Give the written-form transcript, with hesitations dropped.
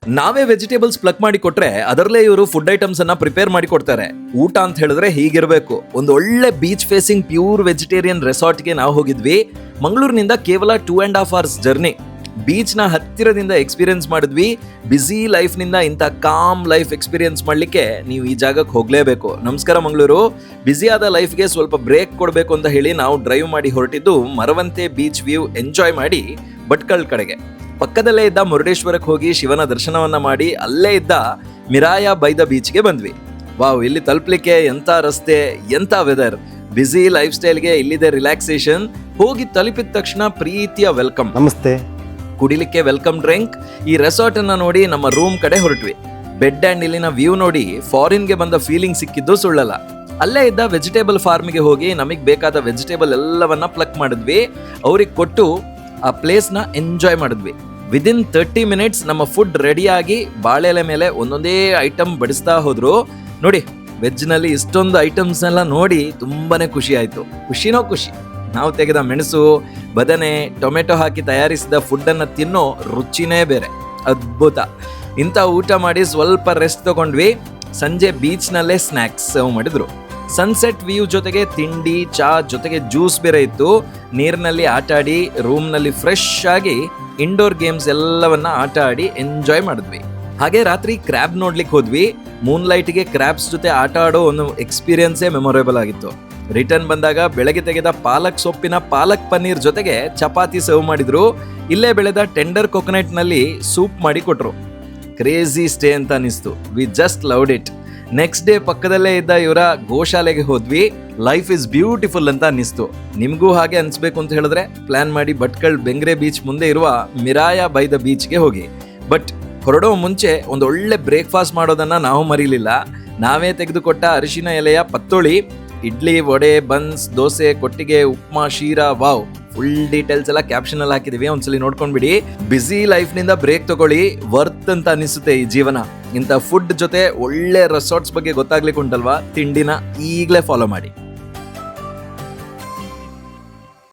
ನಾವೇ vegetables plug ಮಾಡಿ ಕೊಟ್ರೆ ಅದರಲ್ಲೇ ಇವರು ಫುಡ್ ಐಟಮ್ಸ್ ಅನ್ನ ಪ್ರಿಪೇರ್ ಮಾಡಿ ಕೊಡ್ತಾರೆ. ಊಟ ಅಂತ ಹೇಳಿದ್ರೆ ಹೀಗಿರ್ಬೇಕು. ಒಂದು ಒಳ್ಳೆ ಬೀಚ್ ಫೇಸಿಂಗ್ ಪ್ಯೂರ್ ವೆಜಿಟೇರಿಯನ್ ರೆಸಾರ್ಟ್ಗೆ ನಾವು ಹೋಗಿದ್ವಿ. ಮಂಗಳೂರಿನಿಂದ ಕೇವಲ 2.5 hours ಜರ್ನಿ. ಬೀಚ್ ನ ಹತ್ತಿರದಿಂದ ಎಕ್ಸ್ಪೀರಿಯನ್ಸ್ ಮಾಡಿದ್ವಿ. ಬಿಸಿ ಲೈಫ್ ನಿಂದ ಇಂಥ ಕಾಮ್ ಲೈಫ್ ಎಕ್ಸ್ಪೀರಿಯನ್ಸ್ ಮಾಡ್ಲಿಕ್ಕೆ ನೀವು ಈ ಜಾಗಕ್ಕೆ ಹೋಗ್ಲೇಬೇಕು. ನಮಸ್ಕಾರ ಮಂಗಳೂರು. ಬ್ಯುಸಿಯಾದ ಲೈಫ್ಗೆ ಸ್ವಲ್ಪ ಬ್ರೇಕ್ ಕೊಡಬೇಕು ಅಂತ ಹೇಳಿ ನಾವು ಡ್ರೈವ್ ಮಾಡಿ ಹೊರಟಿದ್ದು ಮರವಂತೆ ಬೀಚ್ ವ್ಯೂ ಎಂಜಾಯ್ ಮಾಡಿ ಭಟ್ಕಳ ಕಡೆಗೆ. ಪಕ್ಕದಲ್ಲೇ ಇದ್ದ ಮುರುಡೇಶ್ವರಕ್ಕೆ ಹೋಗಿ ಶಿವನ ದರ್ಶನವನ್ನ ಮಾಡಿ ಅಲ್ಲೇ ಇದ್ದ ಮಿರಾಯ ಬೈ ದ ಬೀಚ್ಗೆ ಬಂದ್ವಿ. ವಾವ್, ಇಲ್ಲಿ ತಲುಪಲಿಕ್ಕೆ ಎಂತ ರಸ್ತೆ, ಎಂತ ವೆದರ್. ಬಿಸಿ ಲೈಫ್ ಸ್ಟೈಲ್ಗೆ ಇಲ್ಲಿದೆ ರಿಲ್ಯಾಕ್ಸೇಷನ್. ಹೋಗಿ ತಲುಪಿದ ತಕ್ಷಣ ಪ್ರೀತಿಯ ವೆಲ್ಕಮ್. ನಮಸ್ತೆ. ಕುಡಿಲಿಕ್ಕೆ ವೆಲ್ಕಮ್ ಡ್ರಿಂಕ್. ಈ ರೆಸಾರ್ಟ್ ಅನ್ನ ನೋಡಿ ನಮ್ಮ ರೂಮ್ ಕಡೆ ಹೊರಟ್ವಿ. ಬೆಡ್ ಅಂಡ್ ಇಲ್ಲಿನ ವ್ಯೂ ನೋಡಿ ಫಾರಿನ್ಗೆ ಬಂದ ಫೀಲಿಂಗ್ ಸಿಕ್ಕಿದ್ದು ಸುಳ್ಳಲ್ಲ. ಅಲ್ಲೇ ಇದ್ದ ವೆಜಿಟೇಬಲ್ ಫಾರ್ಮ್ಗೆ ಹೋಗಿ ನಮಗೆ ಬೇಕಾದ ವೆಜಿಟೇಬಲ್ ಎಲ್ಲವನ್ನ ಪ್ಲಕ್ ಮಾಡಿದ್ವಿ. ಅವ್ರಿಗೆ ಕೊಟ್ಟು ಆ ಪ್ಲೇಸ್ ನ ಎಂಜಾಯ್ ಮಾಡಿದ್ವಿ. ವಿದಿನ್ 30 minutes ನಮ್ಮ ಫುಡ್ ರೆಡಿಯಾಗಿ ಬಾಳೆಲೆ ಮೇಲೆ ಒಂದೊಂದೇ ಐಟಮ್ ಬಡಿಸ್ತಾ ಹೋದ್ರು. ನೋಡಿ, ವೆಜ್ ನಲ್ಲಿ ಇಷ್ಟೊಂದು ಐಟಮ್ಸ್ ಎಲ್ಲ ನೋಡಿ ತುಂಬಾನೇ ಖುಷಿ ಆಯ್ತು. ಖುಷಿನೋ ಖುಷಿ. ನಾವು ತೆಗೆದ ಮೆಣಸು, ಬದನೆ, ಟೊಮೆಟೊ ಹಾಕಿ ತಯಾರಿಸಿದ ಫುಡ್ ಅನ್ನ ತಿನ್ನೋ ರುಚಿನೇ ಬೇರೆ. ಅದ್ಭುತ. ಇಂಥ ಊಟ ಮಾಡಿ ಸ್ವಲ್ಪ ರೆಸ್ಟ್ ತಗೊಂಡ್ವಿ. ಸಂಜೆ ಬೀಚ್ ನಲ್ಲೇ ಸ್ನಾಕ್ಸ್ ಸರ್ವ್ ಮಾಡಿದ್ರು. ಸನ್ಸೆಟ್ ವ್ಯೂ ಜೊತೆಗೆ ತಿಂಡಿ, ಚಾ ಜೊತೆಗೆ ಜ್ಯೂಸ್ ಬೇರೆ ಇತ್ತು. ನೀರಿನಲ್ಲಿ ಆಟ ಆಡಿ, ರೂಮ್ ನಲ್ಲಿ ಫ್ರೆಶ್ ಆಗಿ ಇಂಡೋರ್ ಗೇಮ್ಸ್ ಎಲ್ಲವನ್ನ ಆಟ ಆಡಿ ಎಂಜಾಯ್ ಮಾಡಿದ್ವಿ. ಹಾಗೆ ರಾತ್ರಿ ಕ್ರ್ಯಾಬ್ ನೋಡ್ಲಿಕ್ಕೆ ಹೋದ್ವಿ. ಮೂನ್ ಲೈಟ್ಗೆ ಕ್ರ್ಯಾಬ್ಸ್ ಜೊತೆ ಆಟ ಆಡೋ ಒಂದು ಎಕ್ಸ್ಪೀರಿಯನ್ಸೇ ಮೆಮೊರೇಬಲ್ ಆಗಿತ್ತು. ರಿಟರ್ನ್ ಬಂದಾಗ ಬೆಳಗ್ಗೆ ತೆಗೆದ ಪಾಲಕ್ ಸೊಪ್ಪಿನ ಪಾಲಕ್ ಪನ್ನೀರ್ ಜೊತೆಗೆ ಚಪಾತಿ ಸರ್ವ್ ಮಾಡಿದ್ರು. ಇಲ್ಲೇ ಬೆಳೆದ ಟೆಂಡರ್ ಕೊಕೊನಟ್ ನಲ್ಲಿ ಸೂಪ್ ಮಾಡಿ ಕೊಟ್ರು. ಕ್ರೇಜಿ ಸ್ಟೇ ಅಂತ ಅನಿಸ್ತು. We just loved it. Next day ಪಕ್ಕದಲ್ಲೇ ಇದ್ದ ಇವರ ಗೋಶಾಲೆಗೆ ಹೋದ್ವಿ. ಲೈಫ್ ಇಸ್ ಬ್ಯೂಟಿಫುಲ್ ಅಂತ ಅನಿಸ್ತು. ನಿಮ್ಗೂ ಹಾಗೆ ಅನ್ಸ್ಬೇಕು ಅಂತ ಹೇಳಿದ್ರೆ ಪ್ಲಾನ್ ಮಾಡಿ ಭಟ್ಕಳ ಬೆಂಗ್ರೆ ಬೀಚ್ ಮುಂದೆ ಇರುವ ಮಿರಾಯ ಬೈ ದ ಬೀಚ್ಗೆ ಹೋಗಿ. ಬಟ್ ಹೊರಡೋ ಮುಂಚೆ ಒಂದು ಒಳ್ಳೆ ಬ್ರೇಕ್ಫಾಸ್ಟ್ ಮಾಡೋದನ್ನ ನಾವು ಮರೀಲಿಲ್ಲ. ನಾವೇ ತೆಗೆದುಕೊಟ್ಟ ಅರಿಶಿನ ಎಲೆಯ ಪತ್ತೋಳಿ, ಇಡ್ಲಿ, ವಡೆ, ಬನ್ಸ್, ದೋಸೆ, ಕೊಟ್ಟಿಗೆ, ಉಪ್ಮಾ, ಶೀರಾ. ವಾವ್, ಫುಲ್ ಡೀಟೇಲ್ಸ್ ಎಲ್ಲ ಕ್ಯಾಪ್ಷನ್ ಅಲ್ಲಿ ಹಾಕಿದೀವಿ. ಒಂದ್ಸಲಿ ನೋಡ್ಕೊಂಡ್ಬಿಡಿ. ಬಿಸಿ ಲೈಫ್ ನಿಂದ ಬ್ರೇಕ್ ತಗೊಳ್ಳಿ. ವರ್ತ್ ಅಂತ ಅನಿಸುತ್ತೆ ಈ ಜೀವನ. ಇಂಥ ಫುಡ್ ಜೊತೆ ಒಳ್ಳೆ ರೆಸಾರ್ಟ್ಸ್ ಬಗ್ಗೆ ಗೊತ್ತಾಗ್ಲಿಕ್ಕೆ ಉಂಟಲ್ವಾ, ತಿಂಡಿನ ಈಗಲೇ ಫಾಲೋ ಮಾಡಿ.